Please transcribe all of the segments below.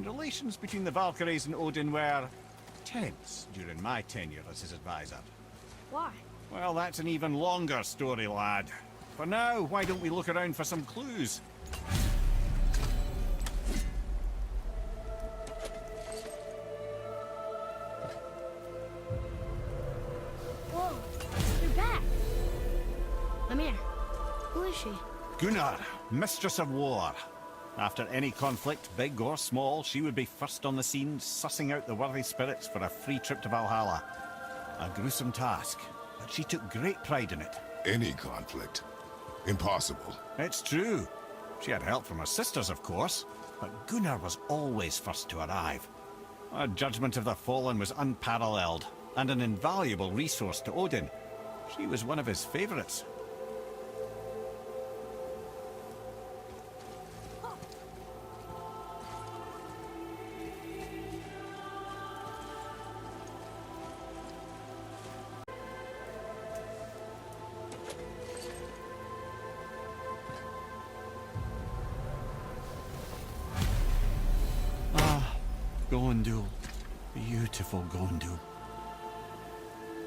and relations between the Valkyries and Odin were tense during my tenure as his advisor. Why? Well, that's an even longer story, lad. For now, why don't we look around for some clues? Whoa, you're back. Mimir, who is she? Gunnar, Mistress of War. After any conflict, big or small, she would be first on the scene, sussing out the worthy spirits for a free trip to Valhalla. A gruesome task, but she took great pride in it. Any conflict. Impossible. It's true. She had help from her sisters, of course, but Gunnar was always first to arrive. Her judgment of the fallen was unparalleled, and an invaluable resource to Odin. She was one of his favourites. Gondul. Beautiful Gondul.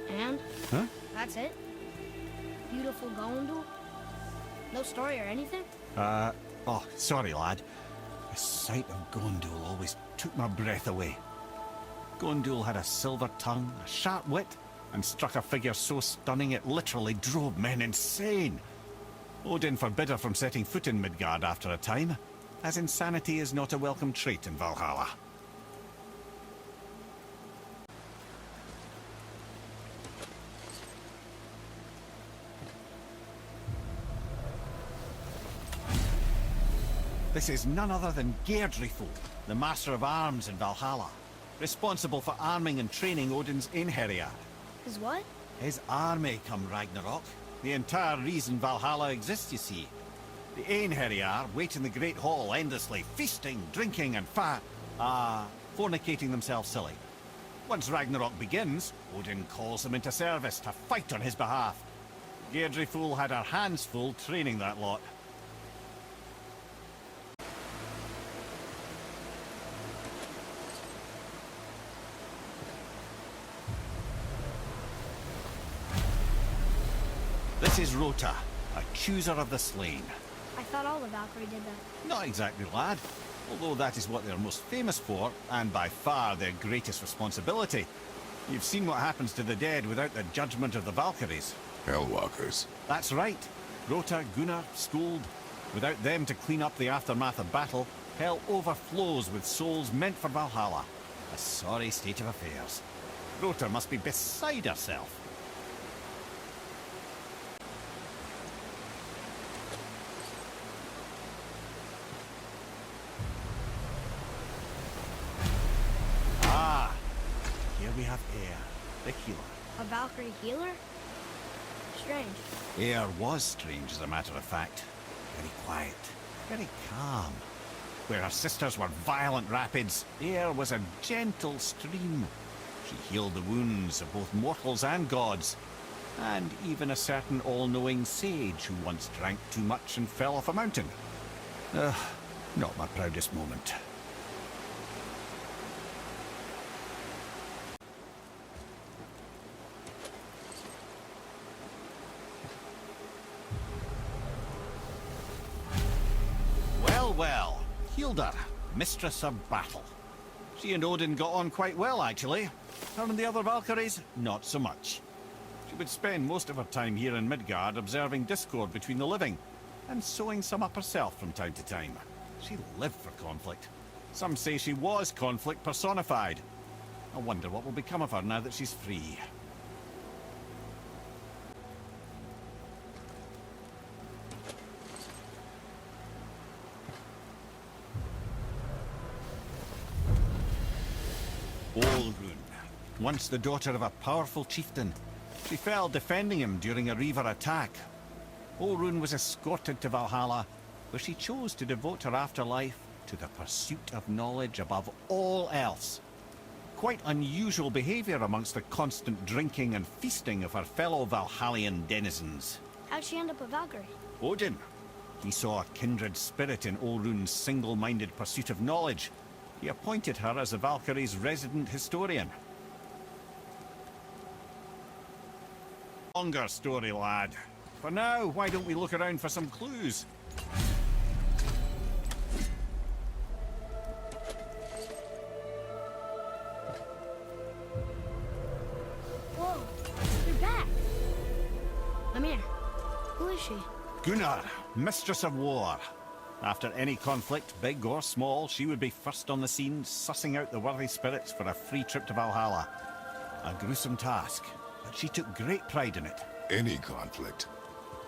And? Huh? That's it? Beautiful Gondul? No story or anything? Oh, sorry, lad. The sight of Gondul always took my breath away. Gondul had a silver tongue, a sharp wit, and struck a figure so stunning it literally drove men insane. Odin forbid her from setting foot in Midgard after a time, as insanity is not a welcome trait in Valhalla. This is none other than Geirdriful, the Master of Arms in Valhalla, responsible for arming and training Odin's Einherjar. His what? His army come Ragnarok. The entire reason Valhalla exists, you see. The Einherjar wait in the Great Hall endlessly, feasting, drinking, and fornicating themselves silly. Once Ragnarok begins, Odin calls them into service to fight on his behalf. Geirdriful had her hands full training that lot. This is Rota, a chooser of the slain. I thought all the Valkyrie did that. Not exactly, lad. Although that is what they're most famous for, and by far their greatest responsibility. You've seen what happens to the dead without the judgment of the Valkyries. Hellwalkers. That's right. Rota, Gunnar, Skuld. Without them to clean up the aftermath of battle, hell overflows with souls meant for Valhalla. A sorry state of affairs. Rota must be beside herself. Here we have Eir, the healer. A Valkyrie healer? Strange. Eir was strange, as a matter of fact. Very quiet, very calm. Where her sisters were violent rapids, Eir was a gentle stream. She healed the wounds of both mortals and gods, and even a certain all-knowing sage who once drank too much and fell off a mountain. Not my proudest moment. Well, Hilda, Mistress of Battle. She and Odin got on quite well, actually. Her and the other Valkyries, not so much. She would spend most of her time here in Midgard observing discord between the living, and sewing some up herself from time to time. She lived for conflict. Some say she was conflict personified. I wonder what will become of her now that she's free. Olrun, once the daughter of a powerful chieftain. She fell defending him during a Reaver attack. Olrun was escorted to Valhalla, where she chose to devote her afterlife to the pursuit of knowledge above all else. Quite unusual behavior amongst the constant drinking and feasting of her fellow Valhallian denizens. How'd she end up a Valkyrie? Odin. He saw a kindred spirit in Olrun's single-minded pursuit of knowledge, He appointed her as the Valkyrie's resident historian. Longer story, lad. For now, why don't we look around for some clues? Whoa, you're back. Mimir, who is she? Gunnar, Mistress of War. After any conflict, big or small, she would be first on the scene, sussing out the worthy spirits for a free trip to Valhalla. A gruesome task, but she took great pride in it. Any conflict.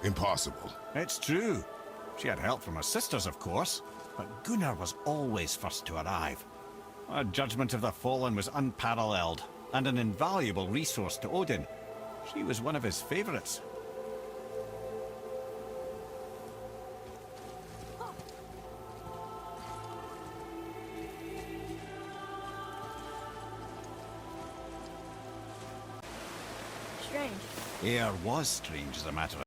Impossible. It's true. She had help from her sisters, of course, but Gunnar was always first to arrive. Her judgment of the fallen was unparalleled, and an invaluable resource to Odin. She was one of his favourites. Strange. Air was strange, as a matter of